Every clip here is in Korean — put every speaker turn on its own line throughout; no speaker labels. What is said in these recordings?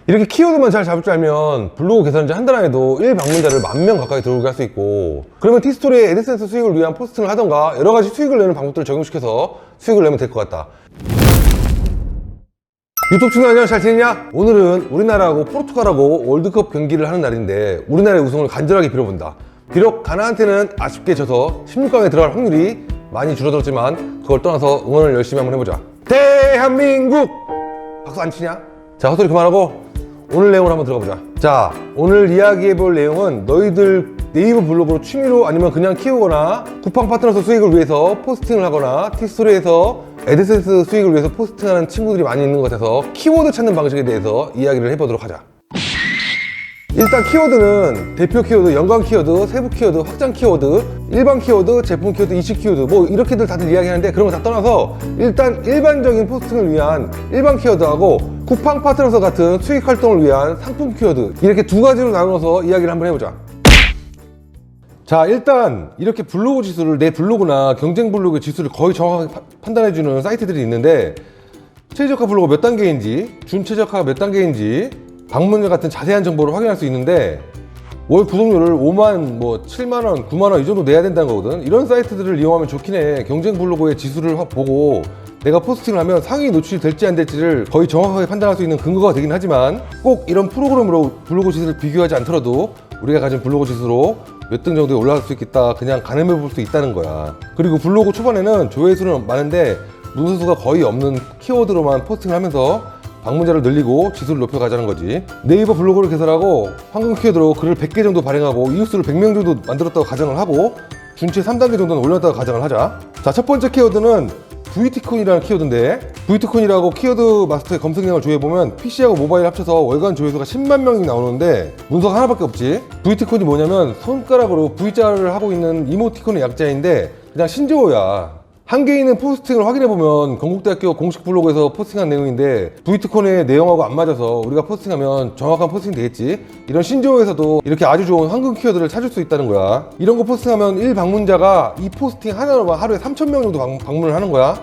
이렇게 키워드만 잘 잡을 줄 알면 블로그 개선지 한 달 안에도 1방문자를 10,000명 가까이 들어오게 할 수 있고, 그러면 티스토리에 애드센스 수익을 위한 포스팅을 하던가 여러가지 수익을 내는 방법들을 적용시켜서 수익을 내면 될 것 같다. 유튜브 친구 안녕, 잘 지냈냐? 오늘은 우리나라하고 포르투갈하고 월드컵 경기를 하는 날인데 우리나라의 우승을 간절하게 빌어본다. 비록 가나한테는 아쉽게 져서 16강에 들어갈 확률이 많이 줄어들었지만 그걸 떠나서 응원을 열심히 한번 해보자. 대한민국! 박수 안 치냐? 자, 헛소리 그만하고 오늘 내용을 한번 들어가 보자. 자, 오늘 이야기해볼 내용은 너희들 네이버 블로그로 취미로 아니면 그냥 키우거나 쿠팡 파트너스 수익을 위해서 포스팅을 하거나 티스토리에서 애드센스 수익을 위해서 포스팅하는 친구들이 많이 있는 것 같아서 키워드 찾는 방식에 대해서 이야기를 해보도록 하자. 일단 키워드는 대표 키워드, 연관 키워드, 세부 키워드, 확장 키워드, 일반 키워드, 제품 키워드, 이슈 키워드 뭐 이렇게들 다들 이야기하는데 그런 거 다 떠나서 일단 일반적인 포스팅을 위한 일반 키워드하고 쿠팡 파트너스 같은 수익 활동을 위한 상품 키워드, 이렇게 두 가지로 나눠서 이야기를 한번 해보자. 자, 일단 이렇게 블로그 지수를, 내 블로그나 경쟁 블로그의 지수를 거의 정확하게 판단해주는 사이트들이 있는데, 최저가 블로그 몇 단계인지, 준최저가가 몇 단계인지, 방문자 같은 자세한 정보를 확인할 수 있는데, 월 구독료를 5만, 7만원, 9만원 이 정도 내야 된다는 거거든. 이런 사이트들을 이용하면 좋긴 해. 경쟁 블로그의 지수를 보고 내가 포스팅을 하면 상위 노출이 될지 안 될지를 거의 정확하게 판단할 수 있는 근거가 되긴 하지만, 꼭 이런 프로그램으로 블로그 지수를 비교하지 않더라도 우리가 가진 블로그 지수로 몇 등 정도에 올라갈 수 있겠다, 그냥 가늠해 볼 수 있다는 거야. 그리고 블로그 초반에는 조회수는 많은데 문서수가 거의 없는 키워드로만 포스팅을 하면서 방문자를 늘리고 지수를 높여가자는 거지. 네이버 블로그를 개설하고 황금 키워드로 글을 100개 정도 발행하고 이웃수를 100명 정도 만들었다고 가정을 하고 준체 3단계 정도는 올렸다고 가정을 하자. 자, 첫 번째 키워드는 VT콘이라는 키워드인데, VT콘이라고 키워드 마스터의 검색량을 조회해보면 PC하고 모바일 합쳐서 월간 조회수가 10만 명이 나오는데 문서가 하나밖에 없지. VT콘이 뭐냐면 손가락으로 V자를 하고 있는 이모티콘의 약자인데 그냥 신조어야. 한개 있는 포스팅을 확인해보면 건국대학교 공식 블로그에서 포스팅한 내용인데 VT콘의 내용하고 안 맞아서 우리가 포스팅하면 정확한 포스팅이 되겠지. 이런 신조어에서도 이렇게 아주 좋은 황금 키워드를 찾을 수 있다는 거야. 이런 거 포스팅하면 1방문자가 이 포스팅 하나로만 하루에 3,000명 정도 방문을 하는 거야.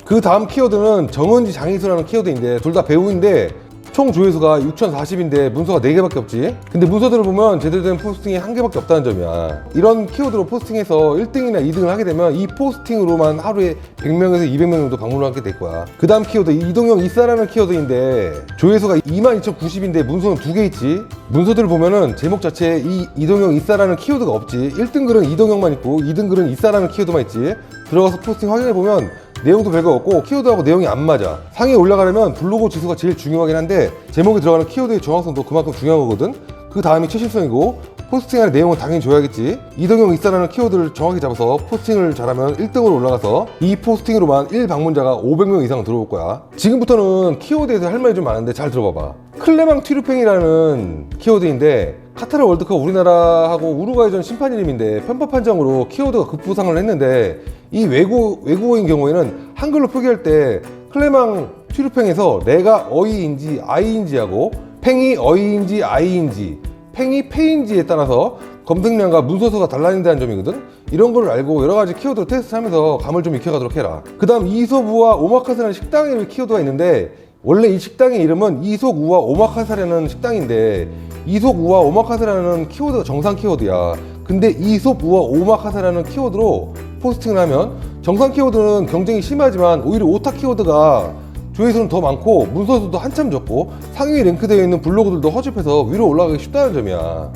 그 다음 키워드는 정은지 장희수라는 키워드인데 둘 다 배우인데 총 조회수가 6,040인데 문서가 4개밖에 없지. 근데 문서들을 보면 제대로 된 포스팅이 1개밖에 없다는 점이야. 이런 키워드로 포스팅해서 1등이나 2등을 하게 되면 이 포스팅으로만 하루에 100명에서 200명 정도 방문을 하게 될 거야. 그 다음 키워드 이동형 이사라는 키워드인데 조회수가 22,090인데 문서는 2개 있지. 문서들을 보면은 제목 자체에 이 이동형 이사라는 키워드가 없지. 1등 글은 이동형만 있고 2등 글은 이사라는 키워드만 있지. 들어가서 포스팅 확인해보면 내용도 별거 없고 키워드하고 내용이 안 맞아. 상위에 올라가려면 블로그 지수가 제일 중요하긴 한데 제목에 들어가는 키워드의 정확성도 그만큼 중요한 거거든. 그 다음이 최신성이고 포스팅하는 내용은 당연히 줘야겠지. 이동형 이사라는 키워드를 정확히 잡아서 포스팅을 잘하면 1등으로 올라가서 이 포스팅으로만 1방문자가 500명 이상 들어올 거야. 지금부터는 키워드에서 할 말이 좀 많은데 잘 들어봐봐. 클레망 튀르팽이라는 키워드인데 카타르 월드컵 우리나라하고 우루과이전 심판 이름인데 편파 판정으로 키워드가 급부상을 했는데 이 외국어인 경우에는 한글로 표기할 때 클레망 튀르팽에서 내가 어이인지 아이인지 하고 팽이 어이인지 아이인지 팽이 페인지에 따라서 검색량과 문서수가 달라진다는 점이거든. 이런 걸 알고 여러 가지 키워드로 테스트하면서 감을 좀 익혀가도록 해라. 그 다음 이솝우와 오마카세라는 식당의 키워드가 있는데 원래 이 식당의 이름은 이솝우와 오마카세라는 식당인데 이솝우와 오마카세라는 키워드가 정상 키워드야. 근데 이솝우와 오마카세라는 키워드로 포스팅을 하면 정상 키워드는 경쟁이 심하지만 오히려 오타 키워드가 조회수는 더 많고 문서수도 한참 적고 상위 랭크되어 있는 블로그들도 허접해서 위로 올라가기 쉽다는 점이야.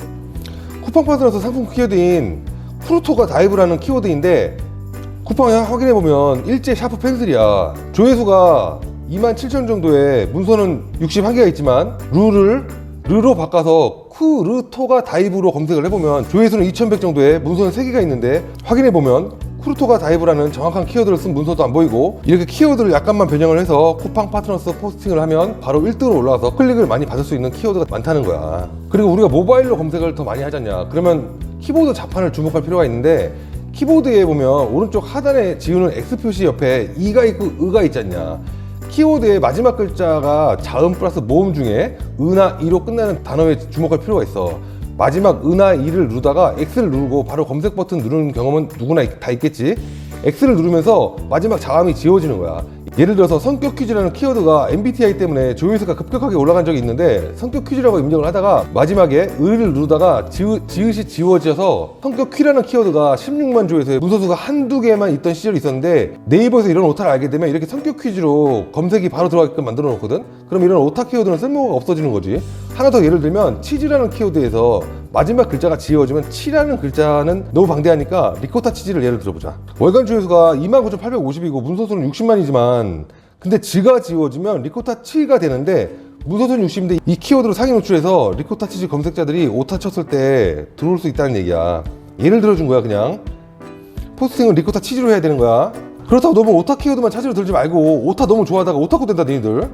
쿠팡 파트너스 상품 키워드인 프루토가 다이브라는 키워드인데 쿠팡에 확인해보면 일제 샤프 펜슬이야. 조회수가 27,000 정도에 문서는 61개가 있지만 르로 바꿔서 쿠르토가 다이브로 검색을 해보면 조회수는 2,100 정도에 문서는 3개가 있는데 확인해보면 쿠르토가 다이브라는 정확한 키워드를 쓴 문서도 안 보이고, 이렇게 키워드를 약간만 변형을 해서 쿠팡 파트너스 포스팅을 하면 바로 1등으로 올라가서 클릭을 많이 받을 수 있는 키워드가 많다는 거야. 그리고 우리가 모바일로 검색을 더 많이 하잖냐. 그러면 키보드 자판을 주목할 필요가 있는데 키보드에 보면 오른쪽 하단에 지우는 X 표시 옆에 E가 있고 의가 있잖냐. 키워드의 마지막 글자가 자음 플러스 모음 중에 의나 이로 끝나는 단어에 주목할 필요가 있어. 마지막 의나 이를 누르다가 X를 누르고 바로 검색 버튼 누르는 경험은 누구나 다 있겠지. X를 누르면서 마지막 자음이 지워지는 거야. 예를 들어서 성격 퀴즈라는 키워드가 MBTI 때문에 조회수가 급격하게 올라간 적이 있는데 성격 퀴즈라고 입력을 하다가 마지막에 의를 누르다가 지읒이 지워져서 성격 퀴라는 키워드가 16만 조회수에 문서수가 한두 개만 있던 시절이 있었는데 네이버에서 이런 오타를 알게 되면 이렇게 성격 퀴즈로 검색이 바로 들어가게끔 만들어 놓거든. 그럼 이런 오타 키워드는 쓸모가 없어지는 거지. 하나 더 예를 들면 치즈라는 키워드에서 마지막 글자가 지워지면 치라는 글자는 너무 방대하니까 리코타 치즈를 예를 들어보자. 월간 조회수가 29,850이고 문서수는 60만이지만 근데 지가 지워지면 리코타 치가 되는데 문서수는 60인데 이 키워드로 상위 노출해서 리코타 치즈 검색자들이 오타 쳤을 때 들어올 수 있다는 얘기야. 예를 들어준 거야. 그냥 포스팅은 리코타 치즈로 해야 되는 거야. 그렇다고 너무 오타 키워드만 찾으러 들지 말고 오타 너무 좋아하다가 오타쿠 된다 너희들.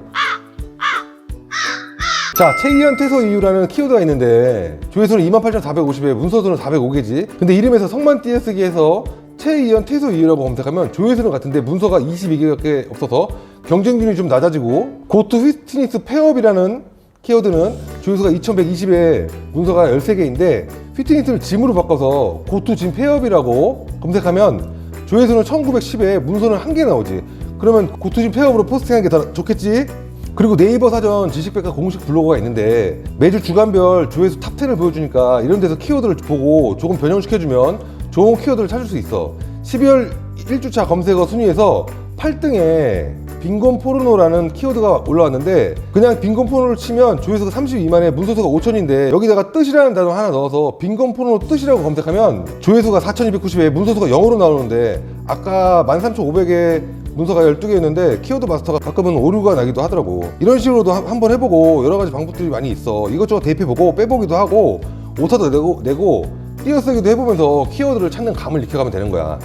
자, 최이현 퇴소 이유라는 키워드가 있는데 조회수는 28,450에 문서수는 405개지. 근데 이름에서 성만 띄어쓰기 해서 최이현 퇴소 이유라고 검색하면 조회수는 같은데 문서가 22개밖에 없어서 경쟁률이 좀 낮아지고 고투 휘트니스 폐업이라는 키워드는 조회수가 2120에 문서가 13개인데 휘트니스를 짐으로 바꿔서 고투 짐 폐업이라고 검색하면 조회수는 1910에 문서는 1개 나오지. 그러면 고투 짐 폐업으로 포스팅하는 게 더 좋겠지? 그리고 네이버 사전 지식백과 공식 블로그가 있는데 매주 주간별 조회수 탑10을 보여주니까 이런 데서 키워드를 보고 조금 변형시켜주면 좋은 키워드를 찾을 수 있어. 12월 1주차 검색어 순위에서 8등에 빈곤 포르노라는 키워드가 올라왔는데 그냥 빈곤 포르노를 치면 조회수가 32만에 문서수가 5천인데 여기다가 뜻이라는 단어 하나 넣어서 빈곤 포르노 뜻이라고 검색하면 조회수가 4,290에 문서수가 0으로 나오는데 아까 13,500에 문서가 12개였는데 키워드 마스터가 가끔은 오류가 나기도 하더라고. 이런 식으로도 한번 해보고 여러 가지 방법들이 많이 있어. 이것저것 대입해보고 빼보기도 하고 오타도 내고 띄어쓰기도 해보면서 키워드를 찾는 감을 익혀가면 되는 거야.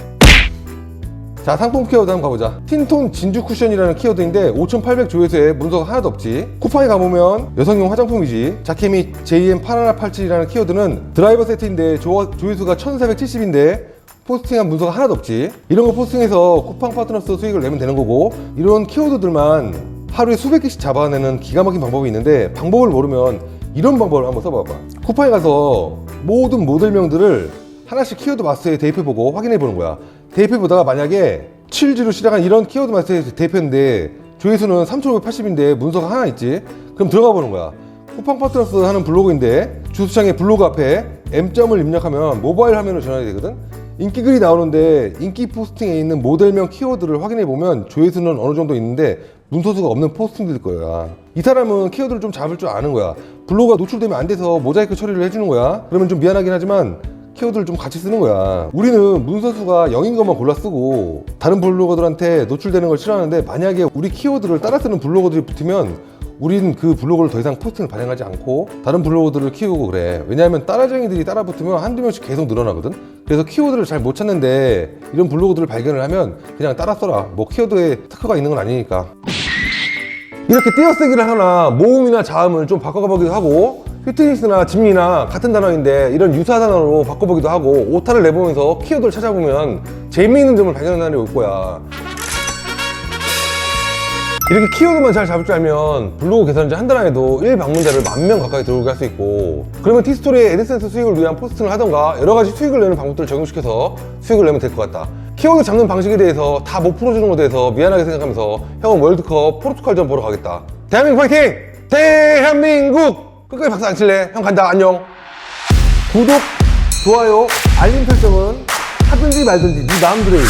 자, 상품 키워드 한번 가보자. 틴톤 진주 쿠션이라는 키워드인데 5,800 조회수에 문서가 하나도 없지. 쿠팡에 가보면 여성용 화장품이지. 자케미 JM8187이라는 키워드는 드라이버 세트인데 조회수가 1,470인데 포스팅한 문서가 하나도 없지. 이런 거 포스팅해서 쿠팡 파트너스 수익을 내면 되는 거고 이런 키워드들만 하루에 수백 개씩 잡아내는 기가 막힌 방법이 있는데 방법을 모르면 이런 방법을 한번 써봐봐. 쿠팡에 가서 모든 모델명들을 하나씩 키워드 마스터에 대입해보고 확인해보는 거야. 대입해보다가 만약에 7G로 시작한 이런 키워드 마스터에 대입했는데 조회수는 3,580인데 문서가 하나 있지. 그럼 들어가 보는 거야. 쿠팡 파트너스 하는 블로그인데 주소창에 블로그 앞에 M점을 입력하면 모바일 화면으로 전환이 되거든. 인기글이 나오는데 인기 포스팅에 있는 모델명 키워드를 확인해보면 조회수는 어느 정도 있는데 문서수가 없는 포스팅일 거야. 이 사람은 키워드를 좀 잡을 줄 아는 거야. 블로그가 노출되면 안 돼서 모자이크 처리를 해주는 거야. 그러면 좀 미안하긴 하지만 키워드를 좀 같이 쓰는 거야. 우리는 문서수가 0인 것만 골라 쓰고 다른 블로거들한테 노출되는 걸 싫어하는데 만약에 우리 키워드를 따라 쓰는 블로거들이 붙으면 우린 그 블로그를 더 이상 포스팅을 발행하지 않고 다른 블로그들을 키우고 그래. 왜냐하면 따라쟁이들이 따라 붙으면 한두 명씩 계속 늘어나거든. 그래서 키워드를 잘 못 찾는데 이런 블로그들을 발견을 하면 그냥 따라 써라. 뭐 키워드에 특허가 있는 건 아니니까. 이렇게 띄어쓰기를 하거나 모음이나 자음을 좀 바꿔보기도 하고 피트니스나 짐이나 같은 단어인데 이런 유사 단어로 바꿔보기도 하고 오타를 내보면서 키워드를 찾아보면 재미있는 점을 발견하는 날이 올 거야. 이렇게 키워드만 잘 잡을 줄 알면 블로그 개설자 한 달 안에도 1방문자를 10,000명 가까이 들어오게 할 수 있고 그러면 티스토리의 애드센스 수익을 위한 포스팅을 하던가 여러 가지 수익을 내는 방법들을 적용시켜서 수익을 내면 될 것 같다. 키워드 잡는 방식에 대해서 다 못 풀어주는 것에 대해서 미안하게 생각하면서 형은 월드컵 포르투갈전 보러 가겠다. 대한민국 파이팅! 대한민국! 끝까지 박수 안 칠래? 형 간다. 안녕. 구독, 좋아요, 알림 설정은 하든지 말든지 네 마음대로 해.